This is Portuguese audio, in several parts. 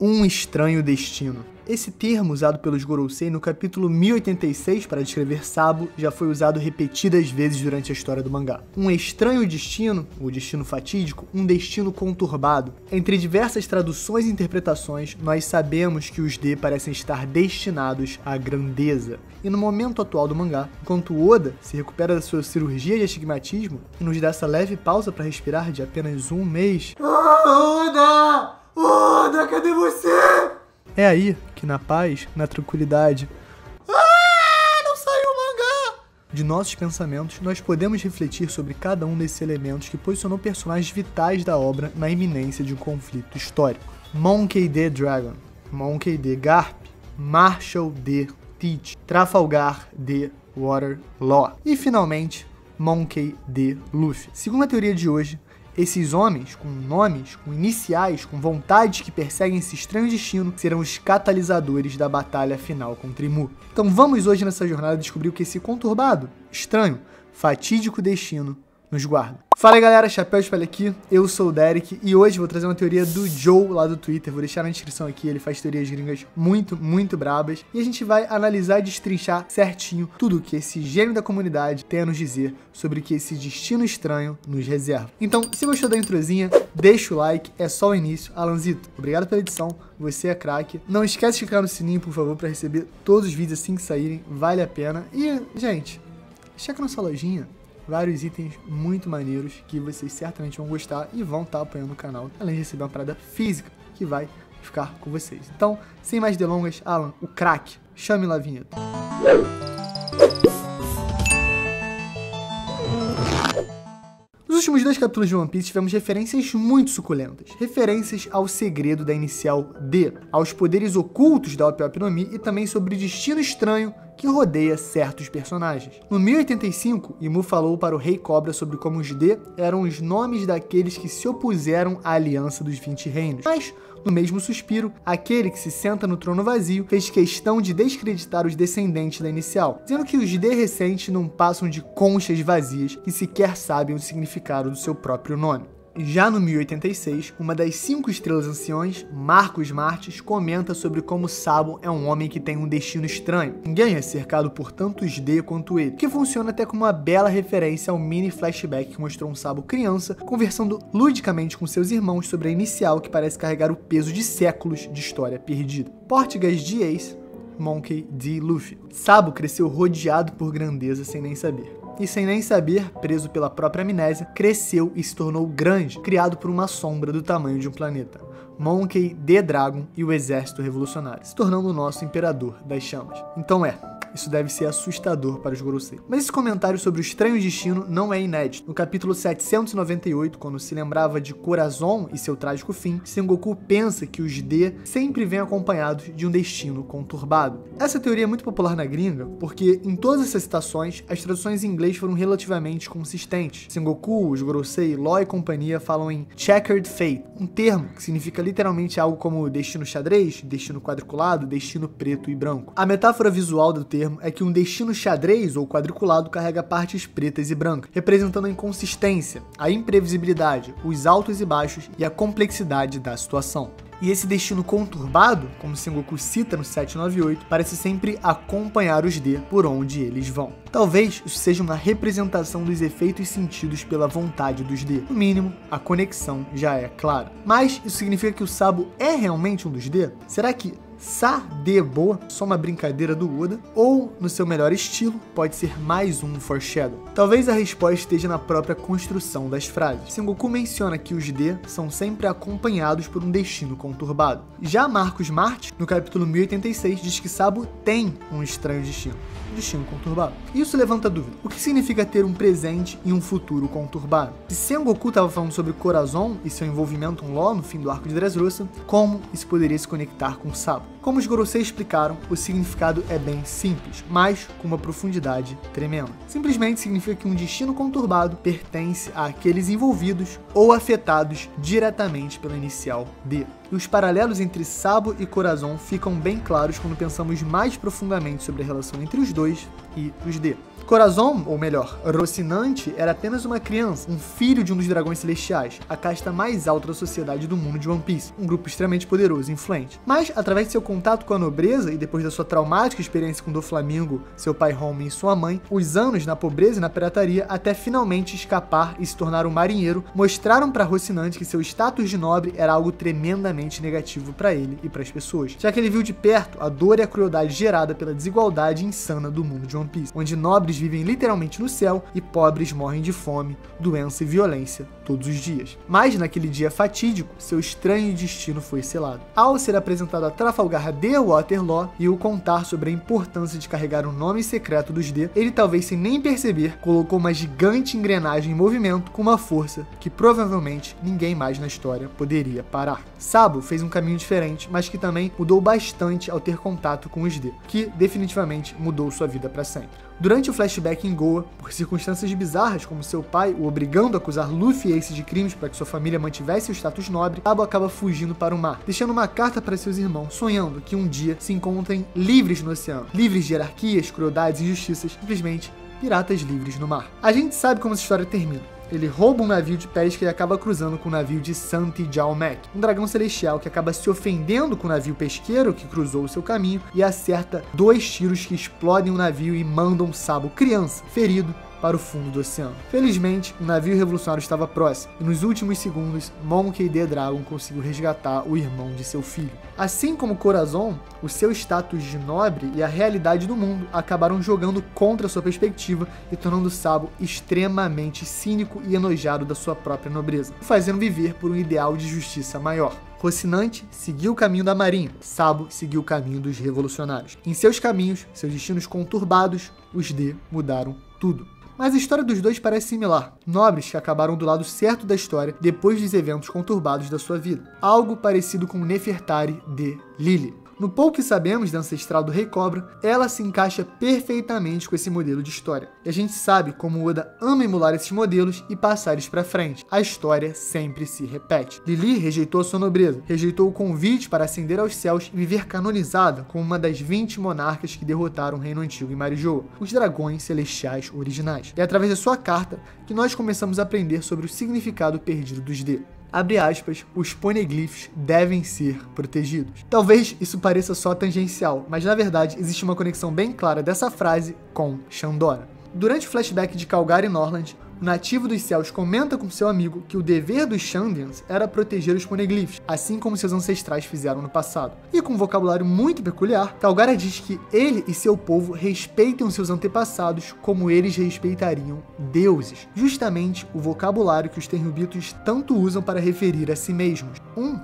Um estranho destino. Esse termo usado pelos Gorosei no capítulo 1086 para descrever Sabo já foi usado repetidas vezes durante a história do mangá. Um estranho destino, o destino fatídico, um destino conturbado. Entre diversas traduções e interpretações, nós sabemos que os D parecem estar destinados à grandeza. E no momento atual do mangá, enquanto Oda se recupera da sua cirurgia de astigmatismo e nos dá essa leve pausa para respirar de apenas um mês... Oda! Oda, cadê você? É aí que na paz, na tranquilidade, não saiu o mangá! De nossos pensamentos, nós podemos refletir sobre cada um desses elementos que posicionou personagens vitais da obra na iminência de um conflito histórico. Monkey D. Dragon, Monkey D. Garp, Marshall D. Teach, Trafalgar D. Waterloo e, finalmente, Monkey D. Luffy. Segundo a teoria de hoje, esses homens, com nomes, com iniciais, com vontades que perseguem esse estranho destino, serão os catalisadores da batalha final contra Imu. Então vamos hoje nessa jornada descobrir o que esse conturbado, estranho, fatídico destino nos guarda. Fala aí galera, Chapéu de Palha aqui, eu sou o Derek e hoje vou trazer uma teoria do Joe lá do Twitter, vou deixar na descrição aqui, ele faz teorias gringas muito brabas e a gente vai analisar e destrinchar certinho tudo que esse gênio da comunidade tem a nos dizer sobre o que esse destino estranho nos reserva. Então, se gostou da introzinha, deixa o like, é só o início. Alanzito, obrigado pela edição, você é craque. Não esquece de clicar no sininho, por favor, para receber todos os vídeos assim que saírem, vale a pena. E, gente, checa nossa lojinha. Vários itens muito maneiros que vocês certamente vão gostar e vão estar apoiando o canal, além de receber uma parada física que vai ficar com vocês. Então, sem mais delongas, Alan, o craque, chame lá a vinheta. Nos últimos 2 capítulos de One Piece tivemos referências muito suculentas. Referências ao segredo da inicial D, aos poderes ocultos da Ope Ope no Mi e também sobre o destino estranho que rodeia certos personagens. No 1085, Imu falou para o Rei Cobra sobre como os D eram os nomes daqueles que se opuseram à aliança dos 20 reinos. Mas, no mesmo suspiro, aquele que se senta no trono vazio fez questão de descreditar os descendentes da inicial, dizendo que os D recentes não passam de conchas vazias que sequer sabem o significado do seu próprio nome. Já no 1086, uma das 5 estrelas anciões, Marcos Martes, comenta sobre como Sabo é um homem que tem um destino estranho. Ninguém é cercado por tantos D quanto ele, que funciona até como uma bela referência ao mini flashback que mostrou um Sabo criança conversando ludicamente com seus irmãos sobre a inicial que parece carregar o peso de séculos de história perdida. Portgas de Ace, Monkey D. Luffy. Sabo cresceu rodeado por grandeza sem nem saber. E sem nem saber, preso pela própria amnésia, cresceu e se tornou grande, criado por uma sombra do tamanho de um planeta. Monkey D. Dragon e o Exército Revolucionário, se tornando o nosso Imperador das Chamas. Então isso deve ser assustador para os Gorosei. Mas esse comentário sobre o estranho destino não é inédito. No capítulo 798, quando se lembrava de Corazon e seu trágico fim, Sengoku pensa que os D sempre vêm acompanhados de um destino conturbado. Essa teoria é muito popular na gringa, porque em todas essas citações, as traduções em inglês foram relativamente consistentes. Sengoku, os Gorosei, Law e companhia falam em Checkered Fate, um termo que significa literalmente algo como destino xadrez, destino quadriculado, destino preto e branco. A metáfora visual do termo é que um destino xadrez ou quadriculado carrega partes pretas e brancas, representando a inconsistência, a imprevisibilidade, os altos e baixos e a complexidade da situação. E esse destino conturbado, como Sengoku cita no 798, parece sempre acompanhar os D por onde eles vão. Talvez isso seja uma representação dos efeitos sentidos pela vontade dos D. No mínimo, a conexão já é clara. Mas isso significa que o Sabo é realmente um dos D? Será que Sa-de-boa, só uma brincadeira do Oda, ou, no seu melhor estilo, pode ser mais um foreshadow? Talvez a resposta esteja na própria construção das frases. Sengoku menciona que os D são sempre acompanhados por um destino conturbado. Já Marcos Martes, no capítulo 1086, diz que Sabo tem um estranho destino conturbado. Isso levanta dúvida. O que significa ter um presente e um futuro conturbado? Se Sengoku estava falando sobre Corazon e seu envolvimento com Law no fim do arco de Dressrosa, como isso poderia se conectar com Sabo? Como os Gorosei explicaram, o significado é bem simples, mas com uma profundidade tremenda. Simplesmente significa que um destino conturbado pertence àqueles envolvidos ou afetados diretamente pela inicial D. E os paralelos entre Sabo e Corazon ficam bem claros quando pensamos mais profundamente sobre a relação entre os dois e os D. Corazon, ou melhor, Rocinante, era apenas uma criança, um filho de um dos dragões celestiais, a casta mais alta da sociedade do mundo de One Piece, um grupo extremamente poderoso e influente. Mas, através de seu contato com a nobreza e depois da sua traumática experiência com Doflamingo, seu pai Homem e sua mãe, os anos na pobreza e na pirataria, até finalmente escapar e se tornar um marinheiro, mostraram para Rocinante que seu status de nobre era algo tremendamente negativo para ele e para as pessoas, já que ele viu de perto a dor e a crueldade gerada pela desigualdade insana do mundo de One Piece, onde nobres vivem literalmente no céu e pobres morrem de fome, doença e violência todos os dias. Mas naquele dia fatídico, seu estranho destino foi selado. Ao ser apresentado a Trafalgar de Waterloo e o contar sobre a importância de carregar o nome secreto dos D, ele talvez sem nem perceber, colocou uma gigante engrenagem em movimento com uma força que provavelmente ninguém mais na história poderia parar. Sabo fez um caminho diferente, mas que também mudou bastante ao ter contato com os D, que definitivamente mudou sua vida para sempre. Durante o flashback em Goa, por circunstâncias bizarras como seu pai o obrigando a acusar Luffy e Ace de crimes para que sua família mantivesse o status nobre, Sabo acaba fugindo para o mar, deixando uma carta para seus irmãos, sonhando que um dia se encontrem livres no oceano, livres de hierarquias, crueldades e injustiças, simplesmente piratas livres no mar. A gente sabe como essa história termina. Ele rouba um navio de pesca e acaba cruzando com o navio de Santi Jalmek, um dragão celestial que acaba se ofendendo com o navio pesqueiro que cruzou o seu caminho e acerta 2 tiros que explodem o navio e mandam Sabo, criança, ferido, para o fundo do oceano. Felizmente, o navio revolucionário estava próximo, e nos últimos segundos, Monkey D. Dragon conseguiu resgatar o irmão de seu filho. Assim como Corazon, o seu status de nobre e a realidade do mundo acabaram jogando contra sua perspectiva e tornando Sabo extremamente cínico e enojado da sua própria nobreza, fazendo viver por um ideal de justiça maior. Rocinante seguiu o caminho da marinha, Sabo seguiu o caminho dos revolucionários. Em seus caminhos, seus destinos conturbados, os D mudaram tudo. Mas a história dos dois parece similar. Nobres que acabaram do lado certo da história depois dos eventos conturbados da sua vida. Algo parecido com Nefertari de Lily. No pouco que sabemos da ancestral do Rei Cobra, ela se encaixa perfeitamente com esse modelo de história. E a gente sabe como Oda ama emular esses modelos e passar eles pra frente. A história sempre se repete. Lily rejeitou a sua nobreza, rejeitou o convite para ascender aos céus e viver canonizada como uma das 20 monarcas que derrotaram o Reino Antigo em Marijoa, os dragões celestiais originais. É através da sua carta que nós começamos a aprender sobre o significado perdido dos D. Abre aspas, os poneglyphs devem ser protegidos. Talvez isso pareça só tangencial, mas na verdade existe uma conexão bem clara dessa frase com Shandora. Durante o flashback de Calgary Norland, o nativo dos céus comenta com seu amigo que o dever dos Shandians era proteger os poneglyphs, assim como seus ancestrais fizeram no passado. E com um vocabulário muito peculiar, Calgary diz que ele e seu povo respeitam seus antepassados como eles respeitariam deuses. Justamente o vocabulário que os Tenryubitos tanto usam para referir a si mesmos.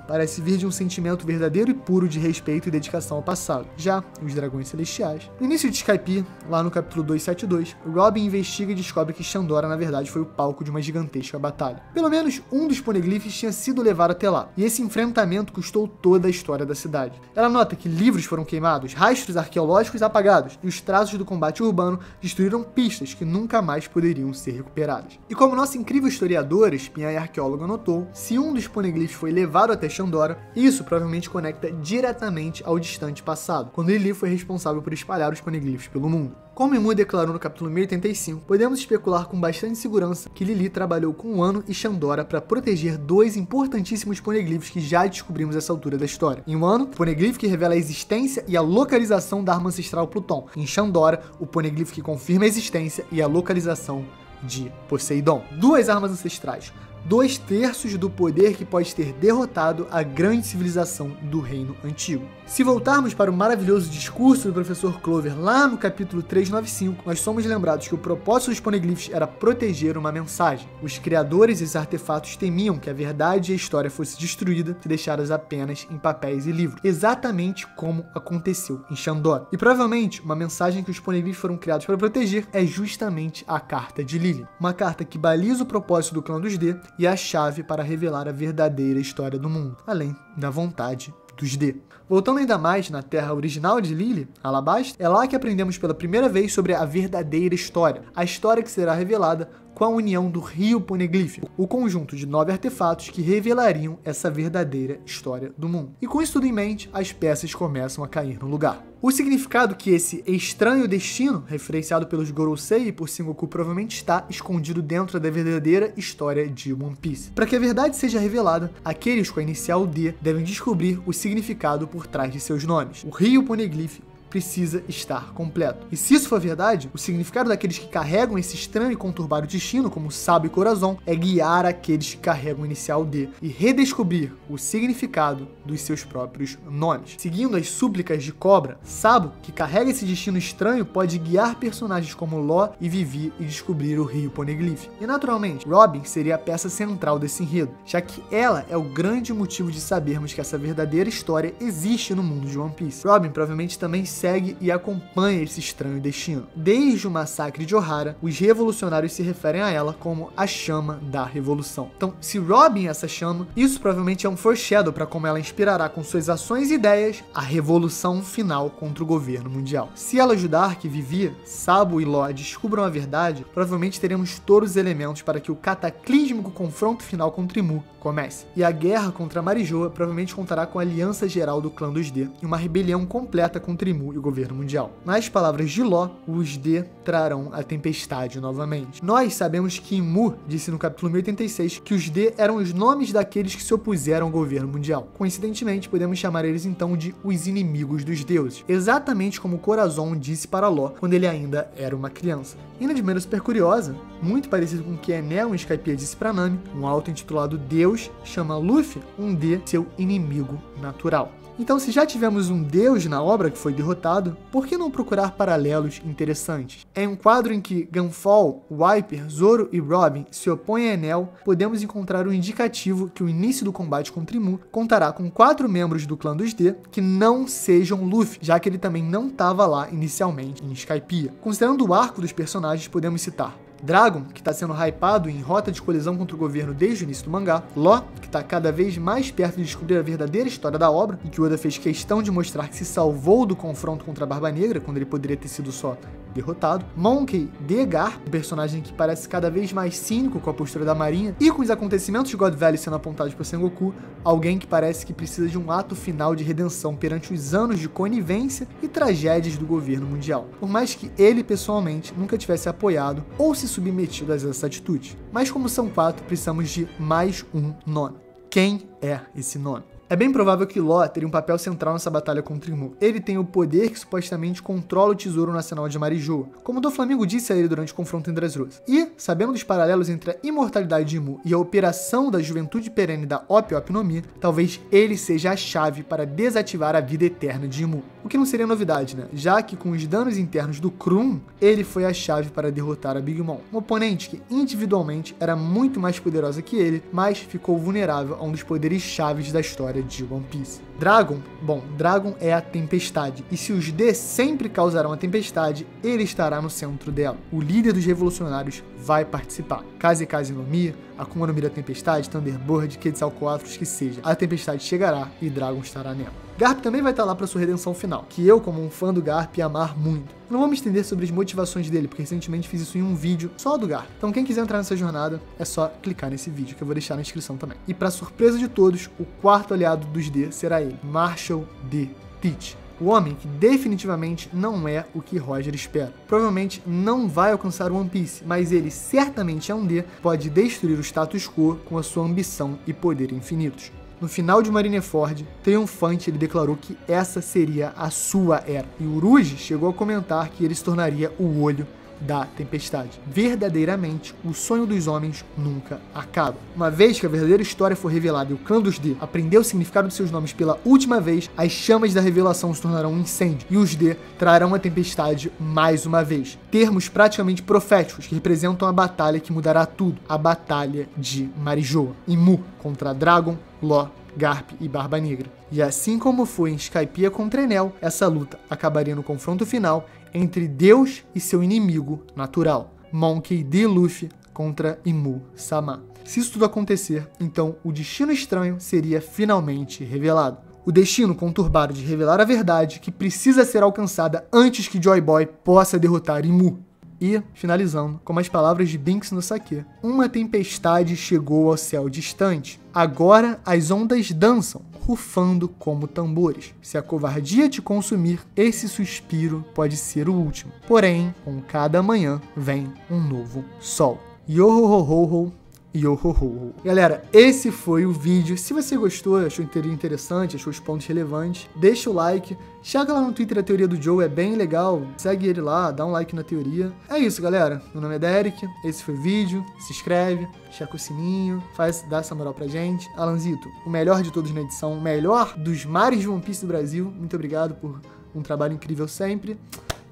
Parece vir de um sentimento verdadeiro e puro de respeito e dedicação ao passado. Já os dragões celestiais. No início de Skypiea, lá no capítulo 272, Robin investiga e descobre que Shandora, na verdade, foi o palco de uma gigantesca batalha. Pelo menos um dos poneglyphs tinha sido levado até lá, e esse enfrentamento custou toda a história da cidade. Ela nota que livros foram queimados, rastros arqueológicos apagados, e os traços do combate urbano destruíram pistas que nunca mais poderiam ser recuperadas. E como nossa incrível historiadora, espiã e arqueóloga notou, se um dos poneglyphs foi levado até Shandora, isso provavelmente conecta diretamente ao distante passado, quando Lily foi responsável por espalhar os poneglyphs pelo mundo. Como Emu declarou no capítulo 1085, podemos especular com bastante segurança que Lily trabalhou com Wano e Shandora para proteger 2 importantíssimos poneglyphs que já descobrimos essa altura da história. Em Wano, o poneglyph que revela a existência e a localização da arma ancestral Pluton. Em Shandora, o poneglyph que confirma a existência e a localização de Poseidon. 2 armas ancestrais. 2/3 do poder que pode ter derrotado a grande civilização do Reino Antigo. Se voltarmos para o maravilhoso discurso do professor Clover lá no capítulo 395, nós somos lembrados que o propósito dos poneglyphs era proteger uma mensagem. Os criadores desses artefatos temiam que a verdade e a história fossem destruídas e deixadas apenas em papéis e livros, exatamente como aconteceu em Shandora. E provavelmente uma mensagem que os poneglyphs foram criados para proteger é justamente a Carta de Lily, uma carta que baliza o propósito do clã dos D e a chave para revelar a verdadeira história do mundo, além da vontade dos D. Voltando ainda mais na terra original de Lily, Alabasta, é lá que aprendemos pela primeira vez sobre a verdadeira história, a história que será revelada com a união do Rio Poneglyph, o conjunto de 9 artefatos que revelariam essa verdadeira história do mundo. E com isso tudo em mente, as peças começam a cair no lugar. O significado que esse estranho destino, referenciado pelos Gorosei e por Sengoku, provavelmente está escondido dentro da verdadeira história de One Piece. Para que a verdade seja revelada, aqueles com a inicial D devem descobrir o significado por trás de seus nomes. O Rio Poneglyph precisa estar completo. E se isso for verdade, o significado daqueles que carregam esse estranho e conturbado destino, como Sabo e Corazon, é guiar aqueles que carregam o inicial D e redescobrir o significado dos seus próprios nomes. Seguindo as súplicas de Cobra, Sabo, que carrega esse destino estranho, pode guiar personagens como Law e Vivi e descobrir o Rio Poneglyph. E naturalmente, Robin seria a peça central desse enredo, já que ela é o grande motivo de sabermos que essa verdadeira história existe no mundo de One Piece. Robin provavelmente também segue e acompanha esse estranho destino. Desde o massacre de Ohara, os revolucionários se referem a ela como a chama da revolução. Então, se Robin é essa chama, isso provavelmente é um foreshadow para como ela inspirará com suas ações e ideias a revolução final contra o governo mundial. Se ela ajudar que Vivi, Sabo e Law descubram a verdade, provavelmente teremos todos os elementos para que o cataclísmico confronto final contra Imu comece. E a guerra contra Marijoa provavelmente contará com a aliança geral do clã dos D e uma rebelião completa contra Imu e o governo mundial. Nas palavras de Law, os D trarão a tempestade novamente. Nós sabemos que Imu disse no capítulo 1086 que os D eram os nomes daqueles que se opuseram ao governo mundial. Coincidentemente, podemos chamar eles então de os inimigos dos deuses, exatamente como Corazon disse para Law quando ele ainda era uma criança. E de maneira super curiosa, muito parecido com o que Enel em Skypiea disse para Nami, um auto-intitulado Deus chama Luffy, um D, seu inimigo natural. Então, se já tivemos um deus na obra que foi derrotado, por que não procurar paralelos interessantes? Em um quadro em que Gunfall, Viper, Zoro e Robin se opõem a Enel, podemos encontrar um indicativo que o início do combate contra Imu contará com 4 membros do clã dos D que não sejam Luffy, já que ele também não estava lá inicialmente em Skypiea. Considerando o arco dos personagens, podemos citar Dragon, que está sendo hypado em rota de colisão contra o governo desde o início do mangá, Law, que está cada vez mais perto de descobrir a verdadeira história da obra, e que Oda fez questão de mostrar que se salvou do confronto contra a Barba Negra, quando ele poderia ter sido só derrotado, Monkey D. Garp, um personagem que parece cada vez mais cínico com a postura da marinha, e com os acontecimentos de God Valley sendo apontados por Sengoku, alguém que parece que precisa de um ato final de redenção perante os anos de conivência e tragédias do governo mundial, por mais que ele pessoalmente nunca tivesse apoiado ou se submetido a essas atitudes. Mas como são 4, precisamos de mais um nome. Quem é esse nome? É bem provável que Law teria um papel central nessa batalha contra Imu. Ele tem o poder que supostamente controla o Tesouro Nacional de Marijoa, como o Doflamingo disse a ele durante o confronto em Dressrosa. E, sabendo dos paralelos entre a imortalidade de Imu e a operação da juventude perene da Opp no Mi, talvez ele seja a chave para desativar a vida eterna de Imu. O que não seria novidade, né? Já que com os danos internos do Krum, ele foi a chave para derrotar a Big Mom, um oponente que individualmente era muito mais poderosa que ele, mas ficou vulnerável a um dos poderes chaves da história de One Piece. Dragon é a tempestade, e se os D sempre causarão a tempestade, ele estará no centro dela. O líder dos revolucionários vai participar. Kazekaze no Mi, Akuma no Mi da Tempestade, Thunderbird, Quetzalcoatl, que seja, a tempestade chegará e Dragon estará nela. Garp também vai estar lá para sua redenção final, que eu, como um fã do Garp, ia amar muito. Não vou me estender sobre as motivações dele, porque recentemente fiz isso em um vídeo só do Garp. Então quem quiser entrar nessa jornada, é só clicar nesse vídeo, que eu vou deixar na descrição também. E para surpresa de todos, o quarto aliado dos D será ele, Marshall D. Teach. O homem que definitivamente não é o que Roger espera. Provavelmente não vai alcançar o One Piece, mas ele certamente é um D, pode destruir o status quo com a sua ambição e poder infinitos. No final de Marineford, triunfante, ele declarou que essa seria a sua era. E Uruji chegou a comentar que ele se tornaria o olho da tempestade. Verdadeiramente, o sonho dos homens nunca acaba. Uma vez que a verdadeira história for revelada e o clã dos D aprendeu o significado de seus nomes pela última vez, as chamas da revelação se tornarão um incêndio e os D trarão a tempestade mais uma vez. Termos praticamente proféticos que representam a batalha que mudará tudo. A batalha de Marijoa. Imu contra Dragon, Law, Garp e Barba Negra. E assim como foi em Skypiea contra Enel, essa luta acabaria no confronto final entre Deus e seu inimigo natural, Monkey D. Luffy contra Imu Sama. Se isso tudo acontecer, então o destino estranho seria finalmente revelado. O destino conturbado de revelar a verdade que precisa ser alcançada antes que Joy Boy possa derrotar Imu. E, finalizando, com as palavras de Binks no Saque. Uma tempestade chegou ao céu distante. Agora as ondas dançam, rufando como tambores. Se a covardia te consumir, esse suspiro pode ser o último. Porém, com cada manhã vem um novo sol. Yo-ho-ho-ho. Yo-ho-ho. Galera, esse foi o vídeo. Se você gostou, achou interessante, achou os pontos relevantes, deixa o like. Chega lá no Twitter a Teoria do Joe, é bem legal. Segue ele lá, dá um like na teoria. É isso, galera. Meu nome é Derek, esse foi o vídeo. Se inscreve, checa o sininho, dá essa moral pra gente. Alanzito, o melhor de todos na edição, o melhor dos mares de One Piece do Brasil. Muito obrigado por um trabalho incrível sempre.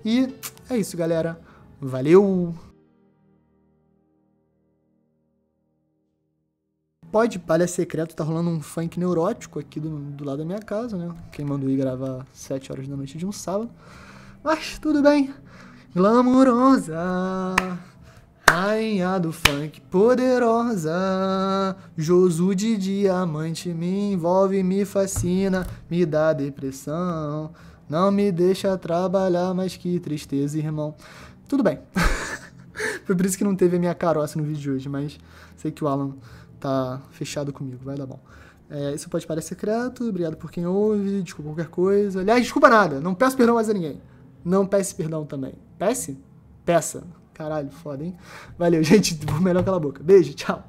E é isso, galera. Valeu! Pode, palha secreto, tá rolando um funk neurótico aqui do lado da minha casa, né? Quem mandou ir gravar 7 horas da noite de um sábado. Mas tudo bem. Glamurosa, rainha do funk, poderosa. Josu de diamante me envolve, me fascina, me dá depressão. Não me deixa trabalhar, mas que tristeza, irmão. Tudo bem. Foi por isso que não teve a minha caroça no vídeo de hoje, mas sei que o Alan tá fechado comigo, vai dar bom. Isso pode parecer secreto, obrigado por quem ouve, desculpa qualquer coisa. Aliás, desculpa nada, não peço perdão mais a ninguém. Não peço perdão também. Peça? Caralho, foda, hein? Valeu, gente, melhor cala a boca. Beijo, tchau.